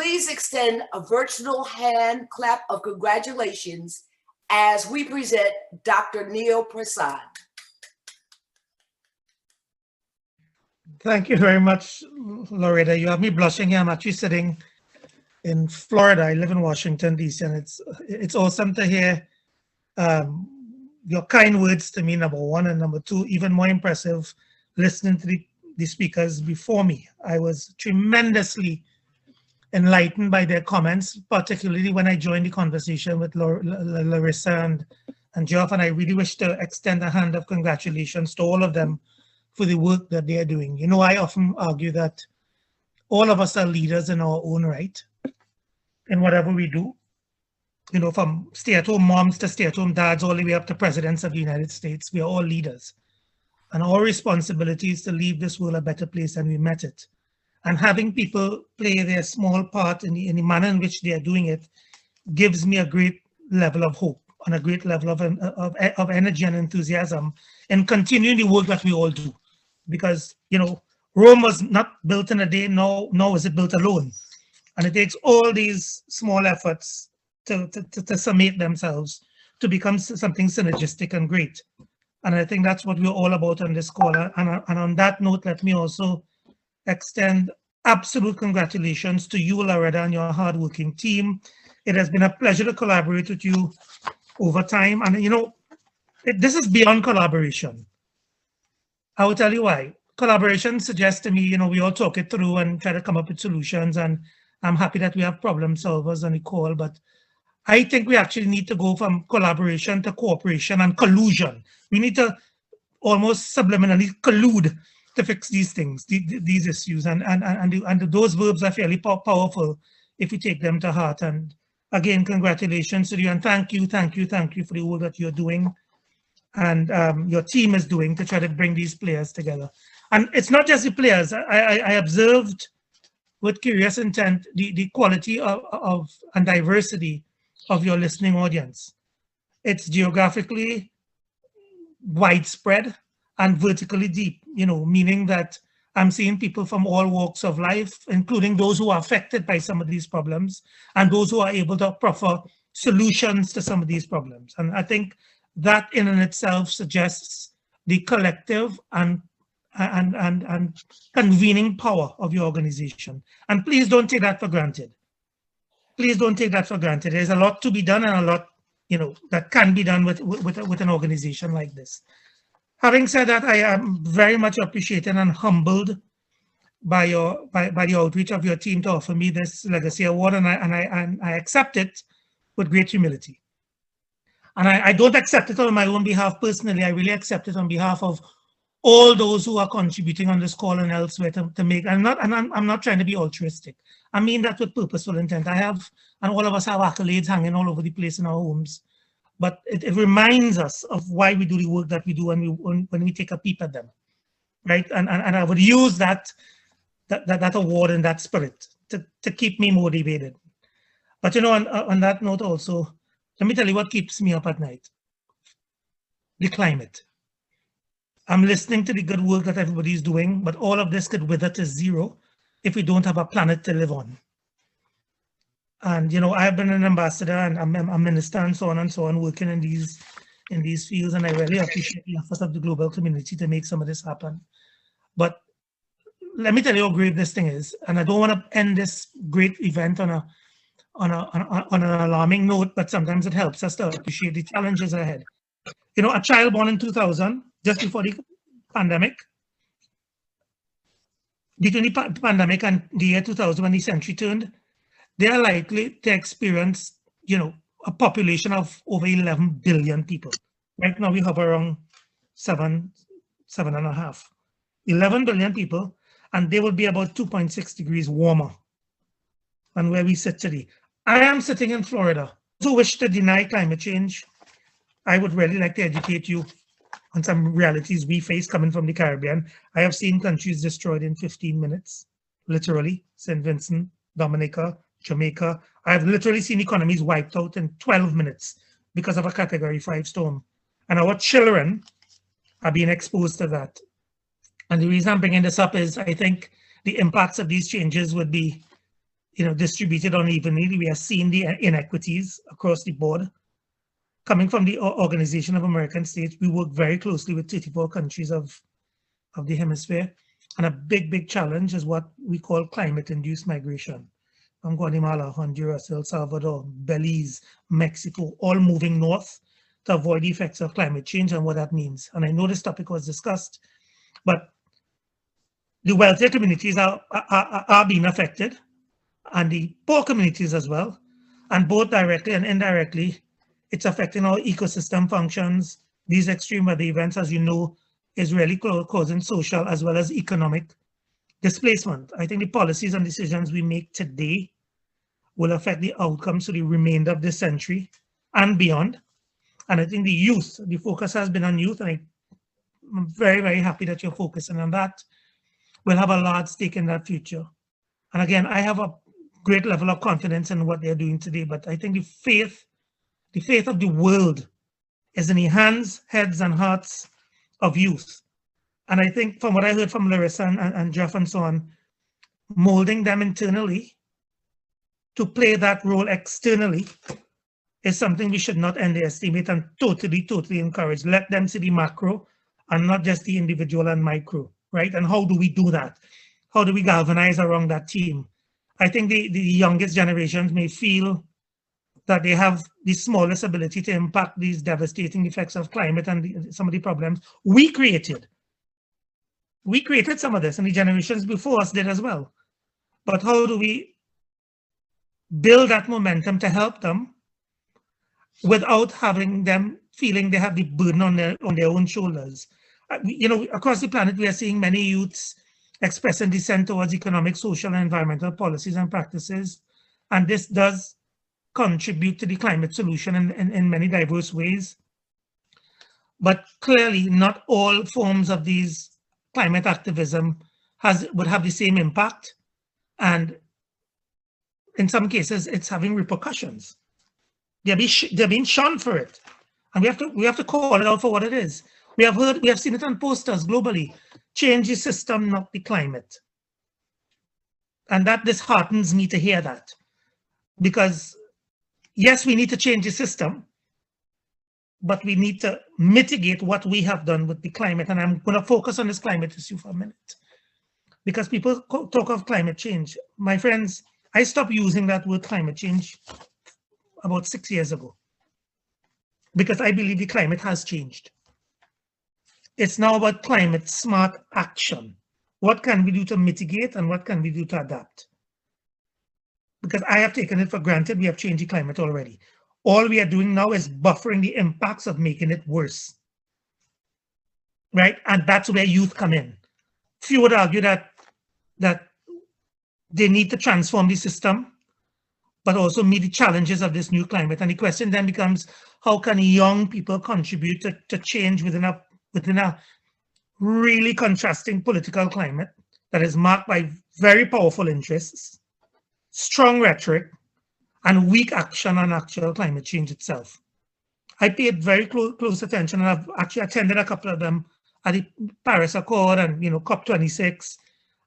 Please extend a virtual hand clap of congratulations as we present Dr. Neil Parsan. Thank you very much, Loretta. You have me blushing here. I'm actually sitting in Florida. I live in Washington, D.C., and it's awesome to hear your kind words to me, number one, and number two, even more impressive, listening to the speakers before me. I was tremendously enlightened by their comments, particularly when I joined the conversation with Larissa and Geoff, and I really wish to extend a hand of congratulations to all of them for the work that they are doing. You know, I often argue that all of us are leaders in our own right, in whatever we do. You know, from stay-at-home moms to stay-at-home dads, all the way up to presidents of the United States, we are all leaders. And our responsibility is to leave this world a better place than we met it. And having people play their small part in the manner in which they are doing it gives me a great level of hope and a great level of energy and enthusiasm in continuing the work that we all do. Because, you know, Rome was not built in a day, nor was it built alone. And it takes all these small efforts to summate themselves to become something synergistic and great. And I think that's what we're all about on this call. And on that note, let me also extend absolute congratulations to you, Loretta, and your hardworking team. It has been a pleasure to collaborate with you over time. And, you know, this is beyond collaboration. I will tell you why. Collaboration suggests to me, you know, we all talk it through and try to come up with solutions. And I'm happy that we have problem solvers on the call. But I think we actually need to go from collaboration to cooperation and collusion. We need to almost subliminally collude to fix these things, these issues. And those verbs are fairly powerful if we take them to heart. And again, congratulations to you. And thank you for the work that you're doing and your team is doing to try to bring these players together. And it's not just the players. I observed with curious intent the quality of and diversity of your listening audience. It's geographically widespread and vertically deep, you know, meaning that I'm seeing people from all walks of life, including those who are affected by some of these problems and those who are able to proffer solutions to some of these problems. And I think that in and itself suggests the collective and convening power of your organization. And please don't take that for granted. Please don't take that for granted. There's a lot to be done and a lot, you know, that can be done with an organization like this. Having said that, I am very much appreciated and humbled by the outreach of your team to offer me this legacy award, and I accept it with great humility. And I don't accept it on my own behalf personally. I really accept it on behalf of all those who are contributing on this call and elsewhere to make. I'm not trying to be altruistic. I mean that with purposeful intent. I have, and all of us have accolades hanging all over the place in our homes. But it reminds us of why we do the work that we do when we take a peep at them, right? And I would use that award in that spirit to keep me motivated. But, you know, on that note also, let me tell you what keeps me up at night. The climate. I'm listening to the good work that everybody's doing, but all of this could wither to zero if we don't have a planet to live on. And, you know, I've been an ambassador and I'm a minister and so on, working in these fields. And I really appreciate the efforts of the global community to make some of this happen. But let me tell you how great this thing is. And I don't want to end this great event on an alarming note, but sometimes it helps us to appreciate the challenges ahead. You know, a child born in 2000, just before the pandemic, between the pandemic and the year 2000 when the century turned, they are likely to experience, you know, a population of over 11 billion people. Right now we have around 7.5. 11 billion people, and they will be about 2.6 degrees warmer than where we sit today. I am sitting in Florida. Those who wish to deny climate change, I would really like to educate you on some realities we face coming from the Caribbean. I have seen countries destroyed in 15 minutes, literally. St. Vincent, Dominica, Jamaica. I have literally seen economies wiped out in 12 minutes because of a Category 5 storm. And our children are being exposed to that. And the reason I'm bringing this up is I think the impacts of these changes would be distributed unevenly. We are seeing the inequities across the board. Coming from the Organization of American States, we work very closely with 34 countries of the hemisphere. And a big challenge is what we call climate-induced migration. From Guatemala, Honduras, El Salvador, Belize, Mexico, all moving north to avoid the effects of climate change and what that means. And I know this topic was discussed, but the wealthier communities are being affected, and the poor communities as well. And both directly and indirectly, it's affecting our ecosystem functions. These extreme weather events, as you know, is really causing social as well as economic displacement. I think the policies and decisions we make today will affect the outcomes for the remainder of this century and beyond. And I think the focus has been on youth, and I'm very happy that you're focusing on that. We'll have a large stake in that future. And again, I have a great level of confidence in what they're doing today, but I think the faith of the world is in the hands, heads, and hearts of youth. And I think from what I heard from Larissa and Jeff and so on, molding them internally to play that role externally is something we should not underestimate and totally encourage. Let them see the macro and not just the individual and micro, right? And how do we do that? How do we galvanize around that team? I think the youngest generations may feel that they have the smallest ability to impact these devastating effects of climate and some of the problems we created. We created some of this, and the generations before us did as well. But how do we build that momentum to help them without having them feeling they have the burden on their own shoulders? Across the planet, we are seeing many youths expressing dissent towards economic, social, and environmental policies and practices. And this does contribute to the climate solution in many diverse ways. But clearly, not all forms of these climate activism would have the same impact. And in some cases, it's having repercussions. They're being shunned for it. And we have to call it out for what it is. We have seen it on posters globally. Change the system, not the climate. And that disheartens me to hear that. Because yes, we need to change the system, but we need to mitigate what we have done with the climate. And I'm going to focus on this climate issue for a minute. Because people talk of climate change. My friends, I stopped using that word climate change about 6 years ago. Because I believe the climate has changed. It's now about climate smart action. What can we do to mitigate and what can we do to adapt? Because I have taken it for granted we have changed the climate already. All we are doing now is buffering the impacts of making it worse. Right? And that's where youth come in. Few would argue that they need to transform the system, but also meet the challenges of this new climate. And the question then becomes, how can young people contribute to change within a really contrasting political climate that is marked by very powerful interests, strong rhetoric, and weak action on actual climate change itself? I paid very close attention, and I've actually attended a couple of them at the Paris Accord and COP26,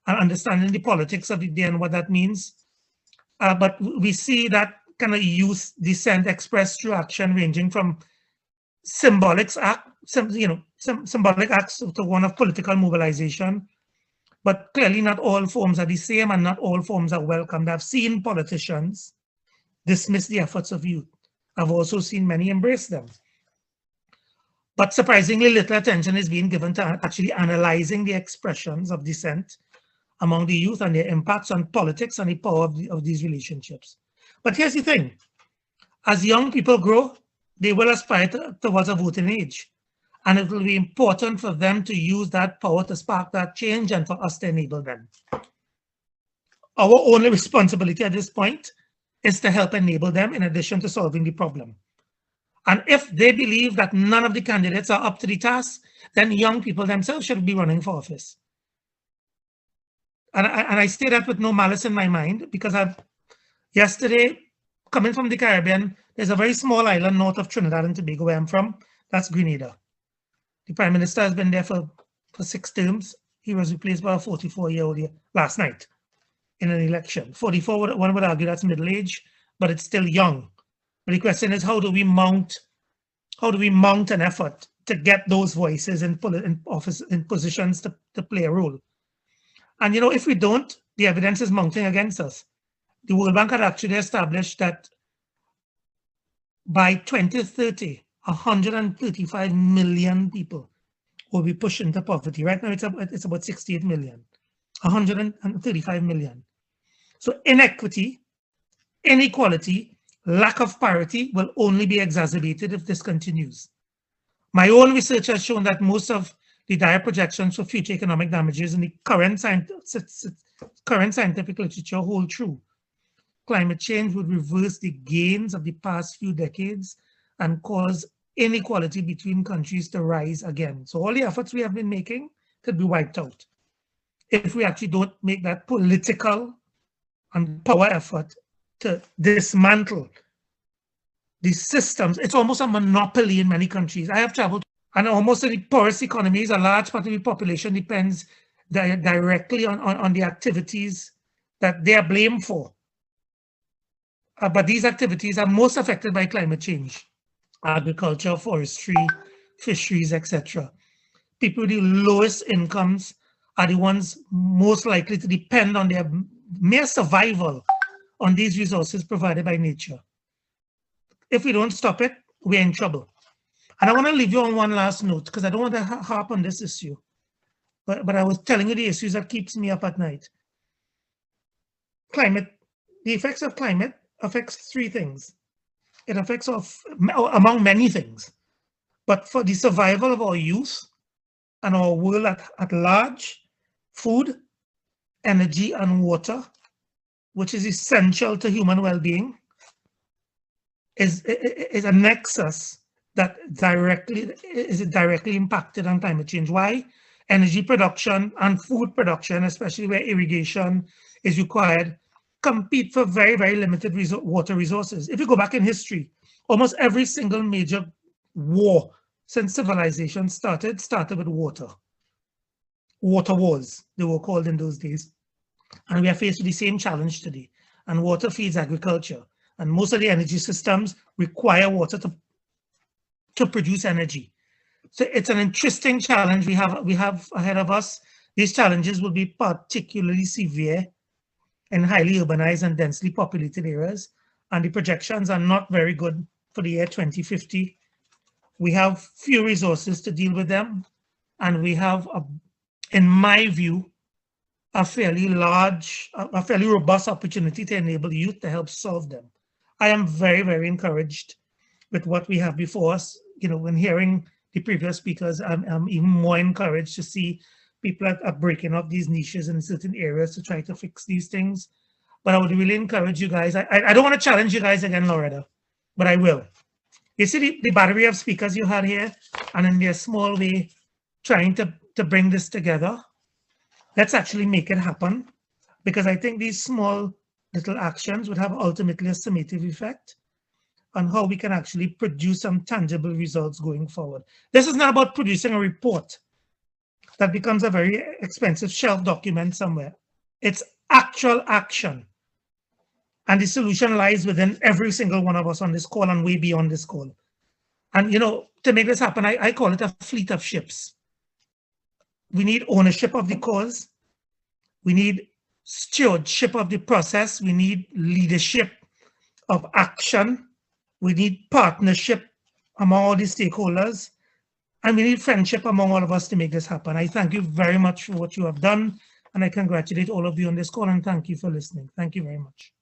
and understanding the politics of the day and what that means. But we see that kind of youth dissent expressed through action, ranging from symbolic acts to one of political mobilization. But clearly not all forms are the same and not all forms are welcomed. I've seen politicians dismiss the efforts of youth. I've also seen many embrace them. But surprisingly little attention is being given to actually analyzing the expressions of dissent among the youth and their impacts on politics and the power of these relationships. But here's the thing. As young people grow, they will aspire towards a voting age. And it will be important for them to use that power to spark that change and for us to enable them. Our only responsibility at this point is to help enable them in addition to solving the problem. And if they believe that none of the candidates are up to the task, then young people themselves should be running for office. And I say that with no malice in my mind, because yesterday, coming from the Caribbean, there's a very small island north of Trinidad and Tobago where I'm from. That's Grenada. The Prime Minister has been there for 6 terms. He was replaced by a 44-year-old last night. in an election. 44, one would argue that's middle age, but it's still young. But the question is, how do we mount an effort to get those voices in positions to play a role? And if we don't, the evidence is mounting against us. The World Bank had actually established that by 2030, 135 million people will be pushed into poverty. Right now, it's about 68 million, 135 million. So inequity, inequality, lack of parity will only be exacerbated if this continues. My own research has shown that most of the dire projections for future economic damages in the current scientific literature hold true. Climate change would reverse the gains of the past few decades and cause inequality between countries to rise again. So all the efforts we have been making could be wiped out if we actually don't make that political and power effort to dismantle these systems. It's almost a monopoly in many countries. I have traveled, and almost in the poorest economies, a large part of the population depends directly on the activities that they are blamed for. But these activities are most affected by climate change: agriculture, forestry, fisheries, etc. People with the lowest incomes are the ones most likely to depend on their mere survival on these resources provided by nature. If we don't stop it, we're in trouble. And I want to leave you on one last note, because I don't want to harp on this issue. But I was telling you the issues that keeps me up at night. Climate, the effects of climate affects three things. It affects, among many things, but for the survival of our youth and our world at large, food, energy, and water, which is essential to human well-being, is a nexus that is directly impacted on climate change. Why? Energy production and food production, especially where irrigation is required, compete for very, very limited water resources. If you go back in history, almost every single major war since civilization started with water. Water wars, they were called in those days. And we are faced with the same challenge today. And water feeds agriculture. And most of the energy systems require water to produce energy. So it's an interesting challenge we have ahead of us. These challenges will be particularly severe in highly urbanized and densely populated areas. And the projections are not very good for the year 2050. We have few resources to deal with them. And we have, in my view, a fairly robust opportunity to enable youth to help solve them. I am very, very encouraged with what we have before us. When hearing the previous speakers, I'm even more encouraged to see people are breaking up these niches in certain areas to try to fix these things. But I would really encourage you guys. I don't want to challenge you guys again, Loretta, but I will. You see the battery of speakers you had here, and in their small way, trying to bring this together. Let's actually make it happen, because I think these small little actions would have ultimately a summative effect on how we can actually produce some tangible results going forward. This is not about producing a report that becomes a very expensive shelf document somewhere. It's actual action. And the solution lies within every single one of us on this call and way beyond this call. And, to make this happen, I call it a fleet of ships. We need ownership of the cause. We need stewardship of the process. We need leadership of action. We need partnership among all the stakeholders. And we need friendship among all of us to make this happen. I thank you very much for what you have done. And I congratulate all of you on this call, and thank you for listening. Thank you very much.